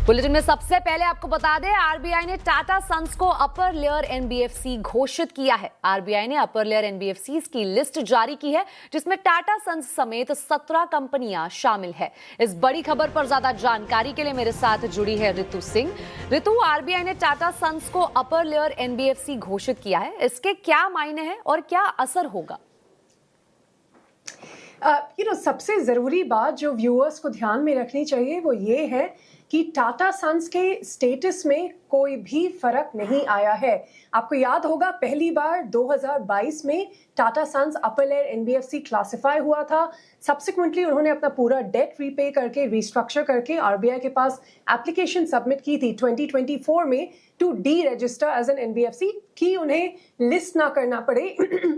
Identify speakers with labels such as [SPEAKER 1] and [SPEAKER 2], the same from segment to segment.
[SPEAKER 1] Bulletin में सबसे पहले आपको बता दें, आरबीआई ने टाटा सन्स को अपर लेयर एनबीएफसी घोषित किया है। आरबीआई ने अपर लेयर एनबीएफसीज की लिस्ट जारी की है, जिसमें टाटा सन्स समेत 17 कंपनियां शामिल है। इस बड़ी खबर पर ज्यादा जानकारी के लिए मेरे साथ जुड़ी है ऋतु सिंह। ऋतु, आरबीआई ने टाटा सन्स को अपर लेयर एनबीएफसी घोषित किया है, इसके क्या मायने हैं और क्या असर होगा?
[SPEAKER 2] सबसे ज़रूरी बात जो व्यूअर्स को ध्यान में रखनी चाहिए वो ये है कि टाटा सन्स के स्टेटस में कोई भी फर्क नहीं आया है। आपको याद होगा पहली बार 2022 में Tata sons upper layer NBFC classify हुआ था। सब्सिक्वेंटली उन्होंने अपना पूरा डेट रीपे करके रीस्ट्रक्चर करके आरबीआई के पास एप्लीकेशन सबमिट की थी 2024 में to deregister as an NBFC, कि उन्हें लिस्ट ना करना पड़े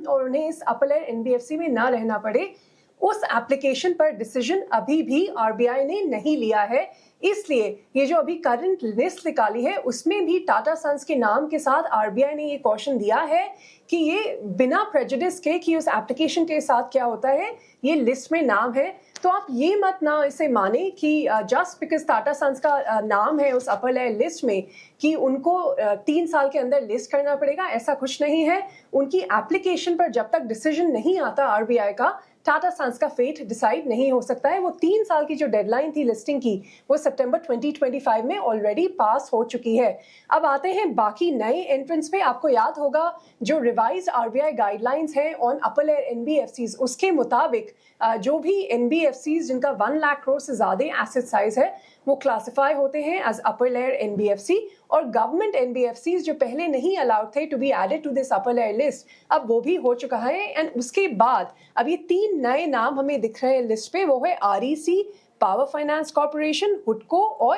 [SPEAKER 2] और उन्हें इस अपर लेयर एनबीएफसी में ना रहना पड़े। उस एप्लीकेशन पर डिसीजन अभी भी आरबीआई ने नहीं लिया है। इसलिए ये जो अभी करंट लिस्ट निकाली है उसमें भी टाटा सन्स के नाम के साथ आरबीआई ने ये क्वेश्चन दिया है कि ये बिना प्रेजुडिस के कि उस एप्लीकेशन के साथ क्या होता है, ये लिस्ट में नाम है। तो आप ये मत ना इसे माने कि जस्ट बिकॉज टाटा सन्स का नाम है उस अपर लेयर लिस्ट में कि उनको 3 साल के अंदर लिस्ट करना पड़ेगा, ऐसा कुछ नहीं है। उनकी एप्लीकेशन पर जब तक डिसीजन नहीं आता आरबीआई का, टाटा सन्स का फेट डिसाइड नहीं हो सकता है। वो 3 साल की जो डेडलाइन थी लिस्टिंग की वो सितंबर 2025 में ऑलरेडी पास हो चुकी है। अब आते हैं बाकी नए एंट्रेंस पे। आपको याद होगा जो रिवाइज आरबीआई गाइडलाइंस हैं ऑन अपर लेयर एनबीएफसीज, उसके मुताबिक जो भी एनबीएफसीज जिनका 1 लाख करोड़ से ज्यादा एसेट साइज है वो क्लासिफाई होते हैं एज अपर लेयर एनबीएफसी, और गवर्नमेंट एनबीएफसीज जो पहले नहीं अलाउड थे to be added to this upper layer list, अब वो भी हो चुका है। एंड उसके बाद अब ये 3 नए नाम हमें दिख रहे हैं लिस्ट पे, वो है आरईसी, पावर फाइनेंस कॉर्पोरेशन, हुडको और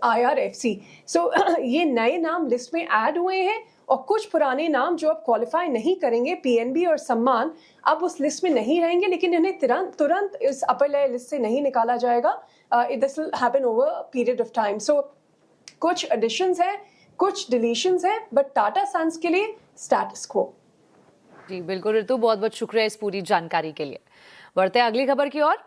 [SPEAKER 2] आईआरएफसी। सो ये नए नाम लिस्ट में ऐड हुए हैं, और कुछ पुराने नाम जो अब क्वालिफाई नहीं करेंगे, पीएनबी और सम्मान, अब उस लिस्ट में नहीं रहेंगे, लेकिन इन्हें तुरंत इस अपर लेयर लिस्ट से नहीं निकाला जाएगा। This will happen over period of time. So कुछ एडिशंस है, कुछ डिलीशंस है, बट टाटा सन्स के लिए स्टेटस क्वो।
[SPEAKER 1] जी बिल्कुल ऋतु, बहुत बहुत शुक्रिया इस पूरी जानकारी के लिए। बढ़ते हैं अगली खबर की ओर।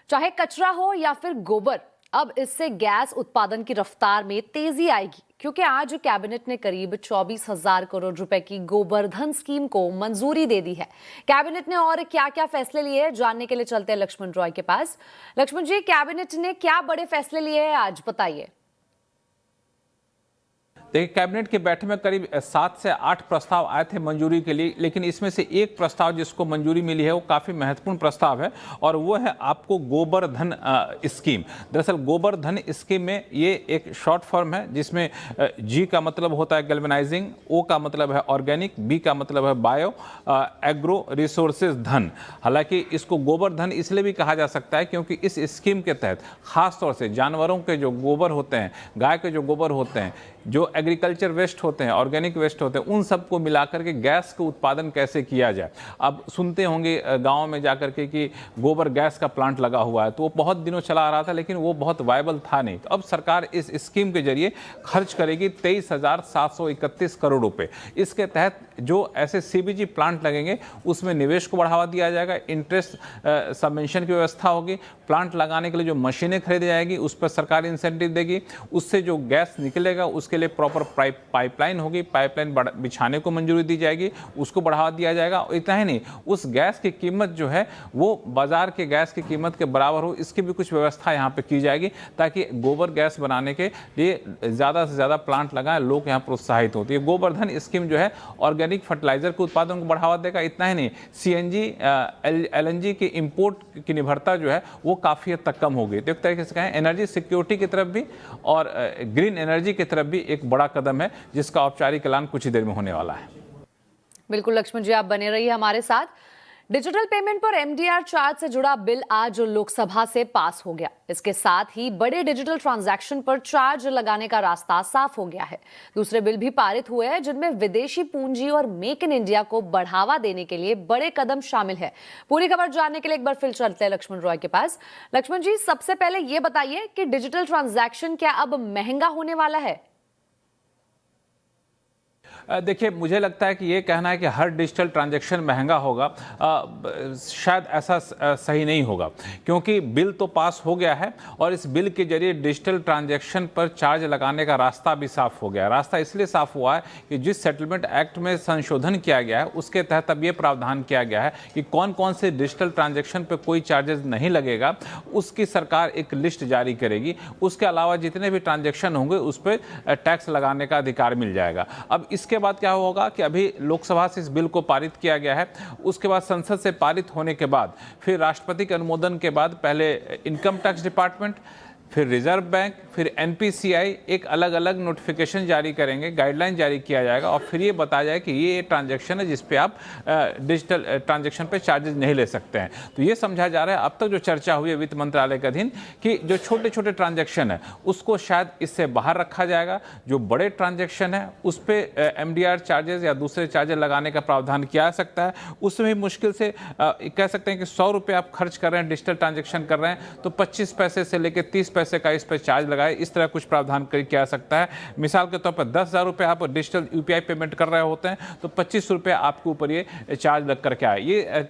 [SPEAKER 1] चाहे कचरा हो या फिर गोबर, अब इससे गैस उत्पादन की रफ्तार में तेजी आएगी, क्योंकि आज कैबिनेट ने करीब 24,000 करोड़ रुपए की गोबर्धन स्कीम को मंजूरी दे दी है। कैबिनेट ने और क्या क्या फैसले लिए हैं, जानने के लिए चलते हैं लक्ष्मण रॉय के पास। लक्ष्मण जी, कैबिनेट ने क्या बड़े फैसले लिए हैं आज, बताइए।
[SPEAKER 3] देखिए, कैबिनेट की बैठक में करीब 7 से 8 प्रस्ताव आए थे मंजूरी के लिए, लेकिन इसमें से एक प्रस्ताव जिसको मंजूरी मिली है वो काफ़ी महत्वपूर्ण प्रस्ताव है, और वो है आपको गोबर्धन स्कीम। दरअसल गोबर्धन स्कीम में ये एक शॉर्ट फॉर्म है, जिसमें जी का मतलब होता है गैल्वेनाइजिंग, ओ का मतलब है ऑर्गेनिक, बी का मतलब है बायो, एग्रो रिसोर्सेज धन। हालांकि इसको गोबर्धन इसलिए भी कहा जा सकता है क्योंकि इस स्कीम के तहत खास तौर से जानवरों के जो गोबर होते हैं, गाय के जो गोबर होते हैं, जो एग्रीकल्चर वेस्ट होते हैं, ऑर्गेनिक वेस्ट होते हैं, उन सबको मिलाकर के गैस का उत्पादन कैसे किया जाए। अब सुनते होंगे गांव में जाकर के कि गोबर गैस का प्लांट लगा हुआ है, तो वो बहुत दिनों चला आ रहा था, लेकिन वो बहुत वायबल था नहीं। तो अब सरकार इस स्कीम के जरिए खर्च करेगी 23,731 करोड़ रुपए। इसके तहत जो ऐसे सीबीजी प्लांट लगेंगे उसमें निवेश को बढ़ावा दिया जाएगा, इंटरेस्ट सबवेंशन की व्यवस्था होगी, प्लांट लगाने के लिए जो मशीनें खरीदी जाएगी उस पर सरकार इंसेंटिव देगी, उससे जो गैस निकलेगा उसके लिए प्रॉपर पाइपलाइन होगी, पाइपलाइन बिछाने को मंजूरी दी जाएगी, उसको बढ़ावा दिया जाएगा। और इतना ही नहीं, उस गैस की कीमत जो है वो बाजार के गैस की कीमत के बराबर हो, इसकी भी कुछ व्यवस्था यहाँ पे की जाएगी, ताकि गोबर गैस बनाने के लिए ज़्यादा से ज़्यादा प्लांट लगाएं, लोग यहाँ प्रोत्साहित होते हैं। गोबर्धन स्कीम जो है ऑर्गेनिक फर्टिलाइजर के उत्पादन को बढ़ावा देगा। इतना ही नहीं, सीएनजी एलएनजी के इंपोर्ट की निर्भरता जो है वो काफ़ी हद तक कम होगी। तो एक तरीके से कहें एनर्जी सिक्योरिटी की तरफ भी और ग्रीन एनर्जी की तरफ भी एक बड़ा कदम है, जिसका औपचारिक ऐलान कुछ ही देर में होने वाला है।
[SPEAKER 1] बिल्कुल लक्ष्मण जी, आप बने रहिए हमारे साथ। डिजिटल पेमेंट पर एमडीआर चार्ज से जुड़ा बिल आज लोकसभा से पास हो गया। इसके साथ ही बड़े डिजिटल ट्रांजैक्शन पर चार्ज लगाने का रास्ता साफ हो गया है। दूसरे बिल भी पारित हुए हैं, जिनमें विदेशी पूंजी और मेक इन इंडिया को बढ़ावा देने के लिए बड़े कदम शामिल है। पूरी खबर जानने के लिए एक बार फिर चलते हैं लक्ष्मण रॉय के पास। लक्ष्मण जी, सबसे पहले ये बताइए कि डिजिटल ट्रांजैक्शन क्या अब महंगा होने वाला है?
[SPEAKER 3] देखिए, मुझे लगता है कि ये कहना है कि हर डिजिटल ट्रांजैक्शन महंगा होगा, शायद ऐसा सही नहीं होगा, क्योंकि बिल तो पास हो गया है और इस बिल के जरिए डिजिटल ट्रांजैक्शन पर चार्ज लगाने का रास्ता भी साफ हो गया। रास्ता इसलिए साफ हुआ है कि जिस सेटलमेंट एक्ट में संशोधन किया गया है उसके तहत अब ये प्रावधान किया गया है कि कौन कौन से डिजिटल ट्रांजैक्शन पर कोई चार्जेस नहीं लगेगा, उसकी सरकार एक लिस्ट जारी करेगी। उसके अलावा जितने भी ट्रांजैक्शन होंगे उस पर टैक्स लगाने का अधिकार मिल जाएगा। अब इसके बाद क्या होगा कि अभी लोकसभा से इस बिल को पारित किया गया है, उसके बाद संसद से पारित होने के बाद फिर राष्ट्रपति के अनुमोदन के बाद पहले इनकम टैक्स डिपार्टमेंट, फिर रिजर्व बैंक, फिर एनपीसीआई एक अलग अलग नोटिफिकेशन जारी करेंगे, गाइडलाइन जारी किया जाएगा और फिर ये बताया जाए कि ये ट्रांजैक्शन है जिस पे आप डिजिटल ट्रांजैक्शन पे चार्जेस नहीं ले सकते हैं। तो ये समझा जा रहा है, अब तक जो चर्चा हुई है वित्त मंत्रालय के अधीन, कि जो छोटे छोटे ट्रांजैक्शन है उसको शायद इससे बाहर रखा जाएगा। जो बड़े ट्रांजैक्शन है उस पर एमडीआर चार्जेस या दूसरे चार्जेस लगाने का प्रावधान किया जा सकता है। उसमें भी मुश्किल से कह सकते हैं कि 100 रुपये आप खर्च कर रहे हैं, डिजिटल ट्रांजैक्शन कर रहे हैं, तो 25 पैसे से लेकर 30 पैसे का इस पर चार्ज लगाए, इस तरह कुछ प्रावधान किया जा सकता है। मिसाल के तौर पर 10,000 रुपये आप डिजिटल यूपीआई पेमेंट कर रहे होते हैं तो 25 रुपये आपके ऊपर ये चार्ज लग करके आए। ये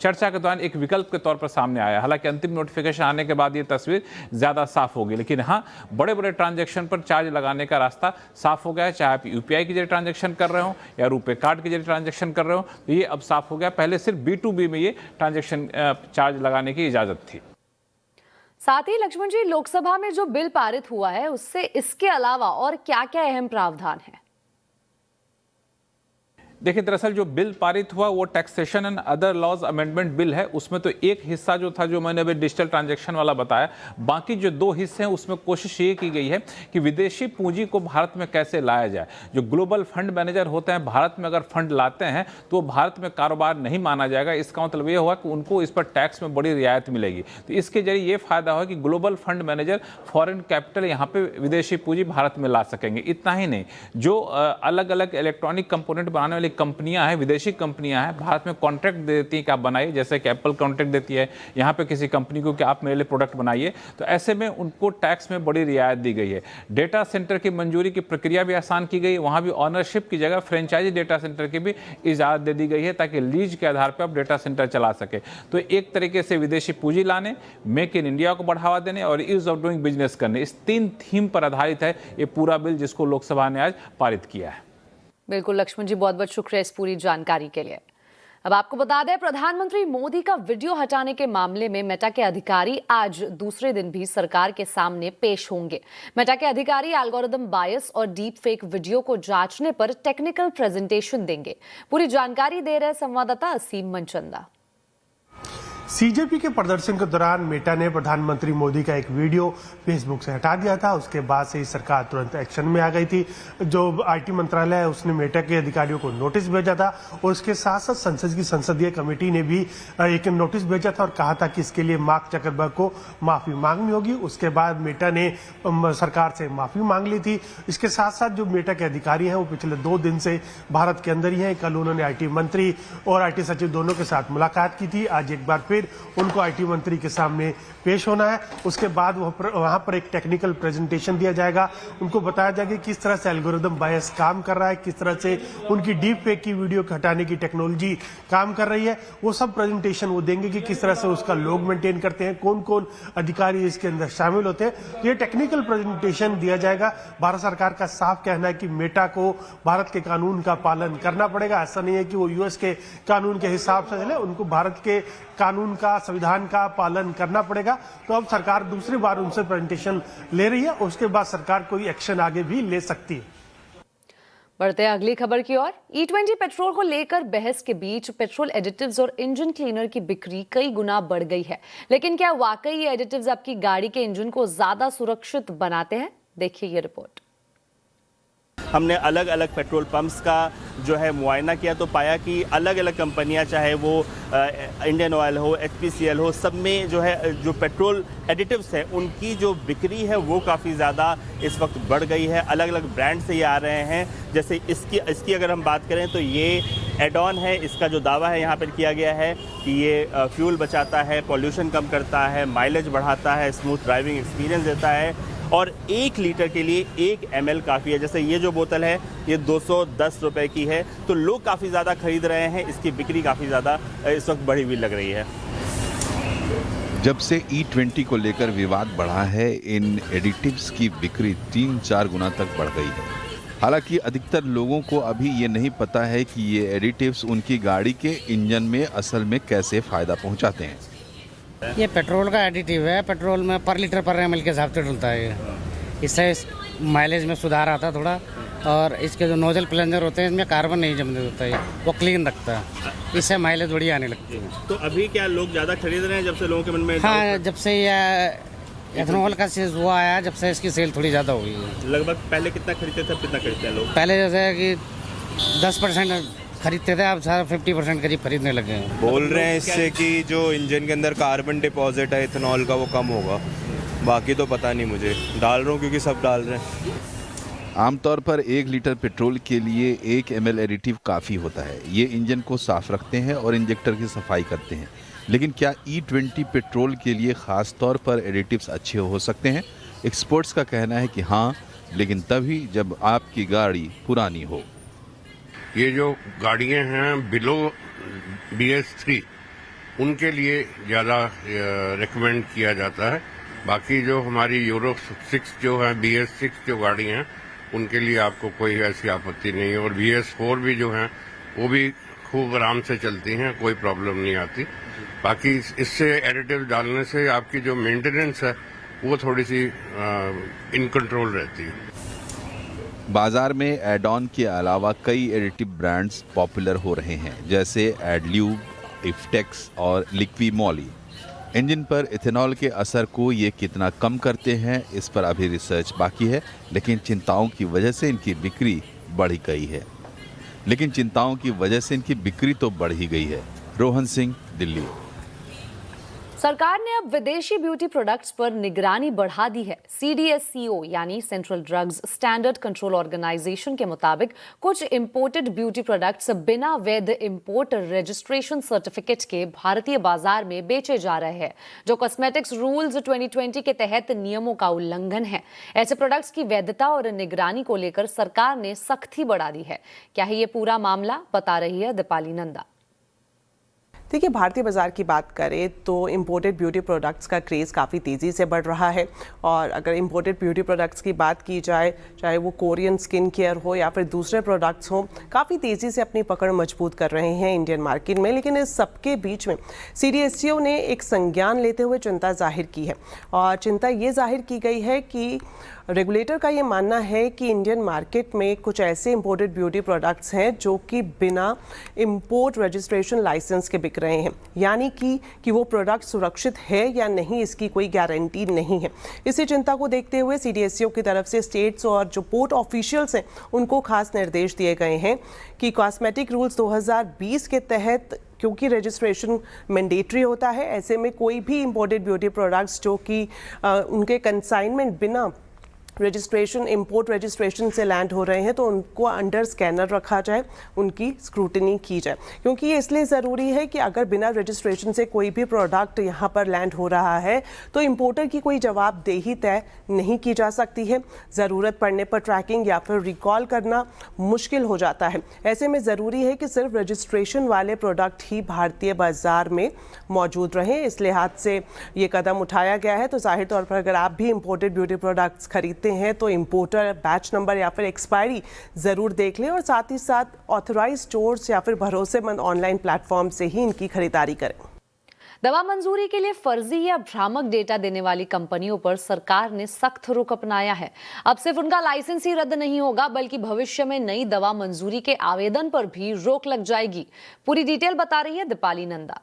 [SPEAKER 3] चर्चा के दौरान एक विकल्प के तौर पर सामने आया। हालांकि अंतिम नोटिफिकेशन आने के बाद ये तस्वीर ज्यादा साफ होगी, लेकिन हाँ, बड़े बड़े ट्रांजैक्शन पर चार्ज लगाने का रास्ता साफ हो गया है। चाहे आप यूपीआई के जरिए ट्रांजैक्शन कर रहे हो या रुपए कार्ड के जरिए ट्रांजैक्शन कर रहे हो, तो ये अब साफ हो गया। पहले सिर्फ B2B में ये ट्रांजैक्शन चार्ज लगाने की इजाजत थी।
[SPEAKER 1] साथ ही लक्ष्मण जी, लोकसभा में जो बिल पारित हुआ है उससे इसके अलावा और क्या-क्या अहम प्रावधान है?
[SPEAKER 3] देखिए, दरअसल जो बिल पारित हुआ वो taxation and other laws amendment bill है। उसमें तो एक हिस्सा जो था, जो मैंने अभी डिजिटल ट्रांजैक्शन वाला बताया, बाकी जो 2 हिस्से हैं उसमें कोशिश ये की गई है कि विदेशी पूंजी को भारत में कैसे लाया जाए। जो ग्लोबल फंड मैनेजर होते हैं, भारत में अगर फंड लाते हैं तो भारत में कारोबार नहीं माना जाएगा। इसका मतलब ये हुआ कि उनको इस पर टैक्स में बड़ी रियायत मिलेगी। तो इसके जरिए ये फायदा हुआ कि global fund manager foreign capital यहाँ पे विदेशी पूंजी भारत में ला सकेंगे। इतना ही नहीं, जो अलग अलग इलेक्ट्रॉनिक कंपोनेंट बनाने वाली कंपनियां हैं, विदेशी कंपनियां हैं, भारत में कॉन्ट्रैक्ट दे देती हैं कि आप बनाइए, जैसे कि एप्पल कॉन्ट्रैक्ट देती है यहाँ पे किसी कंपनी को कि आप मेरे लिए प्रोडक्ट बनाइए, तो ऐसे में उनको टैक्स में बड़ी रियायत दी गई है। डेटा सेंटर की मंजूरी की प्रक्रिया भी आसान की गई, वहाँ भी ऑनरशिप की जगह फ्रेंचाइजी डेटा सेंटर की भी इजाज़त दे दी गई है ताकि लीज के आधार पर आप डेटा सेंटर चला सके। तो एक तरीके से विदेशी पूंजी लाने, मेक इन इंडिया को बढ़ावा देने और ईज ऑफ डूइंग बिजनेस करने, इस 3 थीम पर आधारित है ये पूरा बिल जिसको लोकसभा ने आज पारित किया है।
[SPEAKER 1] बिल्कुल लक्ष्मण जी, बहुत बहुत शुक्रिया इस पूरी जानकारी के लिए। अब आपको बता दें, प्रधानमंत्री मोदी का वीडियो हटाने के मामले में मेटा के अधिकारी आज दूसरे दिन भी सरकार के सामने पेश होंगे। मेटा के अधिकारी एल्गोरिदम बायस और डीप फेक वीडियो को जांचने पर टेक्निकल प्रेजेंटेशन देंगे। पूरी जानकारी दे रहे संवाददाता असीम मनचंदा।
[SPEAKER 4] सीजेपी के प्रदर्शन के दौरान मेटा ने प्रधानमंत्री मोदी का एक वीडियो फेसबुक से हटा दिया था। उसके बाद से ही सरकार तुरंत एक्शन में आ गई थी। जो आईटी मंत्रालय है उसने मेटा के अधिकारियों को नोटिस भेजा था और उसके साथ साथ संसद की संसदीय कमेटी ने भी एक नोटिस भेजा था और कहा था कि इसके लिए मार्क जकरबर्ग को माफी मांगनी होगी। उसके बाद मेटा ने सरकार से माफी मांग ली थी। इसके साथ साथ जो मेटा के अधिकारी हैं वो पिछले 2 दिन से भारत के अंदर ही हैं। कल उन्होंने आईटी मंत्री और आईटी सचिव दोनों के साथ मुलाकात की थी। आज एक बार फिर उनको आईटी मंत्री के सामने पेश होना है। उसके बाद वहां पर एक टेक्निकल प्रेजेंटेशन दिया जाएगा। उनको बताया जाएगा किस तरह से एल्गोरिदम बायस काम कर रहा है, किस तरह से उनकी डीप फेक की वीडियो हटाने की टेक्नोलॉजी काम कर रही है। वो सब प्रेजेंटेशन वो देंगे कि किस तरह से उसका लोग मेंटेन करते हैं, कौन कौन अधिकारी इसके अंदर शामिल होते हैं। ये टेक्निकल प्रेजेंटेशन दिया जाएगा। भारत सरकार का साफ कहना है कि मेटा को भारत के कानून का पालन करना पड़ेगा। ऐसा नहीं है कि वो यूएस के कानून के हिसाब से चले, उनको भारत के कानून का, संविधान का पालन करना पड़ेगा। तो अब सरकार दूसरी बार उनसे प्रेजेंटेशन ले रही है। उसके बाद सरकार कोई एक्शन आगे भी ले सकती है।
[SPEAKER 1] बढ़ते हैं अगली खबर की ओर। E20 पेट्रोल को लेकर बहस के बीच पेट्रोल एडिटिव्स और इंजन क्लीनर की बिक्री कई गुना बढ़ गई है। लेकिन क्या वाकई ये एडिटिव्स आपकी गाड़ी के इंजन को ज्यादा सुरक्षित बनाते हैं? देखिए ये रिपोर्ट।
[SPEAKER 5] हमने अलग अलग पेट्रोल पंप्स का जो है मुआयना किया तो पाया कि अलग अलग कंपनियां, चाहे वो इंडियन ऑयल हो, HPCL हो, सब में जो है जो पेट्रोल एडिटिव्स है उनकी जो बिक्री है वो काफ़ी ज़्यादा इस वक्त बढ़ गई है। अलग अलग ब्रांड से ये आ रहे हैं। जैसे इसकी अगर हम बात करें तो ये एड ऑन है। इसका जो दावा है यहाँ पर किया गया है कि ये फ्यूल बचाता है, पॉल्यूशन कम करता है, माइलेज बढ़ाता है, स्मूथ ड्राइविंग एक्सपीरियंस देता है। और 1 लीटर के लिए 1 ml काफ़ी है। जैसे ये जो बोतल है ये 210 रुपए की है, तो लोग काफ़ी ज़्यादा खरीद रहे हैं, इसकी बिक्री काफ़ी ज़्यादा इस वक्त बढ़ी हुई लग रही है।
[SPEAKER 6] जब से E20 को लेकर विवाद बढ़ा है, इन एडिटिव्स की बिक्री 3-4 गुना तक बढ़ गई है। हालांकि अधिकतर लोगों को अभी ये नहीं पता है कि ये एडिटिव्स उनकी गाड़ी के इंजन में असल में कैसे फायदा पहुंचाते हैं।
[SPEAKER 7] ये पेट्रोल का एडिटिव है, पेट्रोल में पर लीटर पर ml के हिसाब से डलता है ये। इससे माइलेज में सुधार आता है थोड़ा, और इसके जो नोजल प्लंजर होते हैं इसमें कार्बन नहीं जमने देता है, वो क्लीन रखता है, इससे माइलेज बढ़िया आने लगती है।
[SPEAKER 5] तो अभी क्या लोग ज़्यादा खरीद रहे हैं जब से लोगों के मन में?
[SPEAKER 7] हाँ, जब से ये एथनॉल का वो आया, जब से इसकी सेल थोड़ी ज़्यादा हो गई है।
[SPEAKER 5] लगभग पहले कितना खरीदते थे, कितना खरीदते हैं लोग?
[SPEAKER 7] पहले जैसे कि 10% खरीदते थे, अब सारा 50% करीब खरीदने लगे हैं।
[SPEAKER 8] बोल रहे हैं इससे कि जो इंजन के अंदर कार्बन डिपॉजिट है इथेनॉल का वो कम होगा, बाकी तो पता नहीं मुझे, डाल रहा हूँ क्योंकि सब डाल रहे हैं।
[SPEAKER 6] आमतौर पर 1 लीटर पेट्रोल के लिए 1 ml एडिटिव काफ़ी होता है। ये इंजन को साफ रखते हैं और इंजेक्टर की सफाई करते हैं। लेकिन क्या E20 पेट्रोल के लिए ख़ास तौर पर एडिटिव्स अच्छे हो सकते हैं? एक्सपर्ट्स का कहना है कि हाँ, लेकिन तभी जब आपकी गाड़ी पुरानी हो।
[SPEAKER 9] ये जो गाड़ियाँ हैं बिलो BS3 उनके लिए ज़्यादा रिकमेंड किया जाता है। बाकी जो हमारी यूरो 6 जो है BS6 जो गाड़ियाँ हैं उनके लिए आपको कोई ऐसी आपत्ति नहीं है, और BS4 भी जो हैं वो भी खूब आराम से चलती हैं, कोई प्रॉब्लम नहीं आती। बाकी इससे एडिटिव डालने से आपकी जो मेंटेनेंस है वो थोड़ी सी इन कंट्रोल रहती है।
[SPEAKER 6] बाजार में एड ऑन के अलावा कई एडिटिव ब्रांड्स पॉपुलर हो रहे हैं, जैसे एडल्यूब, इफ्टेक्स और लिक्वी मॉली। इंजन पर इथेनॉल के असर को ये कितना कम करते हैं, इस पर अभी रिसर्च बाकी है, लेकिन चिंताओं की वजह से इनकी बिक्री तो बढ़ ही गई है। रोहन सिंह, दिल्ली।
[SPEAKER 1] सरकार ने अब विदेशी ब्यूटी प्रोडक्ट्स पर निगरानी बढ़ा दी है। CDSCO यानी central drugs standard control organisation के मुताबिक कुछ इंपोर्टेड ब्यूटी प्रोडक्ट्स बिना वैध इंपोर्ट रजिस्ट्रेशन सर्टिफिकेट के भारतीय बाजार में बेचे जा रहे हैं, जो कॉस्मेटिक्स रूल्स 2020 के तहत नियमों का उल्लंघन है। ऐसे प्रोडक्ट्स की वैधता और निगरानी को लेकर सरकार ने सख्ती बढ़ा दी है। क्या है ये पूरा मामला, बता रही है दीपाली नंदा।
[SPEAKER 10] देखिए, भारतीय बाज़ार की बात करें तो इंपोर्टेड ब्यूटी प्रोडक्ट्स का क्रेज़ काफ़ी तेज़ी से बढ़ रहा है। और अगर इंपोर्टेड ब्यूटी प्रोडक्ट्स की बात की जाए, चाहे वो कोरियन स्किन केयर हो या फिर दूसरे प्रोडक्ट्स हो, काफ़ी तेज़ी से अपनी पकड़ मजबूत कर रहे हैं इंडियन मार्केट में। लेकिन इस सबके बीच में CDSCO ने एक संज्ञान लेते हुए चिंता जाहिर की है, और चिंता ये जाहिर की गई है कि रेगुलेटर का ये मानना है कि इंडियन मार्केट में कुछ ऐसे इंपोर्टेड ब्यूटी प्रोडक्ट्स हैं जो कि बिना इंपोर्ट रजिस्ट्रेशन लाइसेंस के बिक रहे हैं, यानी कि वो प्रोडक्ट सुरक्षित है या नहीं, इसकी कोई गारंटी नहीं है। इसी चिंता को देखते हुए CDSCO की तरफ से स्टेट्स और जो पोर्ट ऑफिशियल्स हैं उनको खास निर्देश दिए गए हैं कि कॉस्मेटिक रूल्स 2020 के तहत, क्योंकि रजिस्ट्रेशन मैंडेटरी होता है, ऐसे में कोई भी इंपोर्टेड ब्यूटी प्रोडक्ट्स जो कि उनके कंसाइनमेंट बिना रजिस्ट्रेशन, इंपोर्ट रजिस्ट्रेशन से लैंड हो रहे हैं, तो उनको अंडर स्कैनर रखा जाए, उनकी स्क्रूटनी की जाए। क्योंकि ये इसलिए ज़रूरी है कि अगर बिना रजिस्ट्रेशन से कोई भी प्रोडक्ट यहाँ पर लैंड हो रहा है तो इंपोर्टर की कोई जवाबदेही तय नहीं की जा सकती है। ज़रूरत पड़ने पर ट्रैकिंग या फिर रिकॉल करना मुश्किल हो जाता है। ऐसे में ज़रूरी है कि सिर्फ रजिस्ट्रेशन वाले प्रोडक्ट ही भारतीय बाजार में मौजूद रहें। इस लिहाज से ये कदम उठाया गया है। तो जाहिर तौर पर अगर आप भी इंपोर्टेड ब्यूटी प्रोडक्ट्स खरीदते हैं तो इंपोर्टर, बैच नंबर या फिर एक्सपायरी ज़रूर देख लें, और साथ ही साथ ऑथराइज्ड स्टोर्स या फिर भरोसेमंद ऑनलाइन प्लेटफॉर्म से ही इनकी खरीदारी करें।
[SPEAKER 1] दवा मंजूरी के लिए फर्जी या भ्रामक डेटा देने वाली कंपनियों पर सरकार ने सख्त रुख अपनाया है। अब सिर्फ उनका लाइसेंस ही रद्द नहीं होगा, बल्कि भविष्य में नई दवा मंजूरी के आवेदन पर भी रोक लग जाएगी। पूरी डिटेल बता रही है दीपाली नंदा।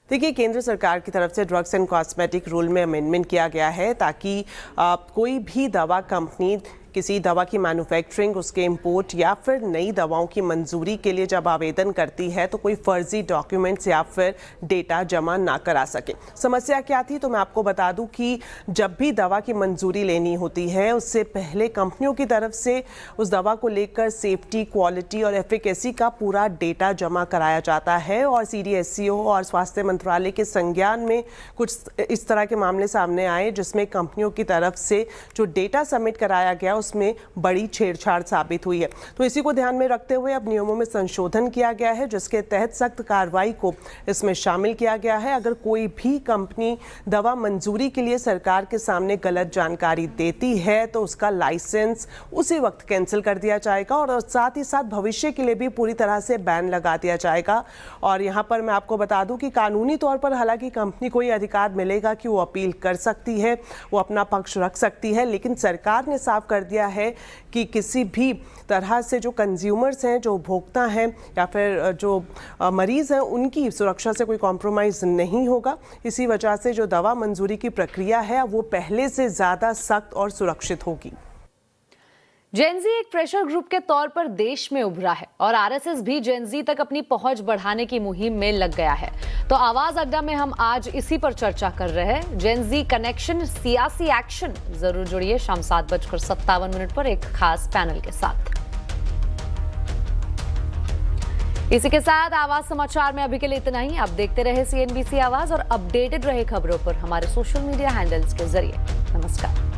[SPEAKER 10] देखिए, केंद्र सरकार की तरफ से ड्रग्स एंड कॉस्मेटिक रूल में अमेंडमेंट किया गया है ताकि कोई भी दवा कंपनी किसी दवा की मैन्युफैक्चरिंग, उसके इंपोर्ट या फिर नई दवाओं की मंजूरी के लिए जब आवेदन करती है तो कोई फर्जी डॉक्यूमेंट्स या फिर डेटा जमा ना करा सके। समस्या क्या थी, तो मैं आपको बता दूं कि जब भी दवा की मंजूरी लेनी होती है उससे पहले कंपनियों की तरफ से उस दवा को लेकर सेफ्टी, क्वालिटी और एफिकेसी का पूरा डेटा जमा कराया जाता है और CDSCO और स्वास्थ्य मंत्रालय के संज्ञान में कुछ इस तरह के मामले सामने आए जिसमें कंपनियों की तरफ से जो डेटा सबमिट कराया गया उसमें बड़ी छेड़छाड़ साबित हुई है। तो इसी को ध्यान में रखते हुए अब नियमों में संशोधन किया गया है जिसके तहत सख्त कार्रवाई को इसमें शामिल किया गया है। अगर कोई भी कंपनी दवा मंजूरी के लिए सरकार के सामने गलत जानकारी देती है तो उसका लाइसेंस उसी वक्त कैंसिल कर दिया जाएगा और साथ ही साथ भविष्य के लिए भी पूरी तरह से बैन लगा दिया जाएगा। और यहाँ पर मैं आपको बता दूं कि कानूनी तौर पर हालांकि कंपनी को ये अधिकार मिलेगा कि वो अपील कर सकती है, वो अपना पक्ष रख सकती है, लेकिन सरकार ने साफ कर दिया है कि किसी भी तरह से जो कंज्यूमर्स हैं, जो उपभोक्ता हैं या फिर जो मरीज हैं, उनकी सुरक्षा से कोई कॉम्प्रोमाइज नहीं होगा। इसी वजह से जो दवा मंजूरी की प्रक्रिया है वो पहले से ज़्यादा सख्त और सुरक्षित होगी।
[SPEAKER 1] जेनजी एक प्रेशर ग्रुप के तौर पर देश में उभरा है और आरएसएस भी जेनजी तक अपनी पहुंच बढ़ाने की मुहिम में लग गया है। तो आवाज अड्डा में हम आज इसी पर चर्चा कर रहे हैं, जेनजी कनेक्शन, सियासी एक्शन। जरूर जुड़िए शाम 7:57 पर एक खास पैनल के साथ। इसी के साथ आवाज समाचार में अभी के लिए इतना ही। आप देखते रहे CNBC आवाज और अपडेटेड रहे खबरों पर हमारे सोशल मीडिया हैंडल्स के जरिए। नमस्कार।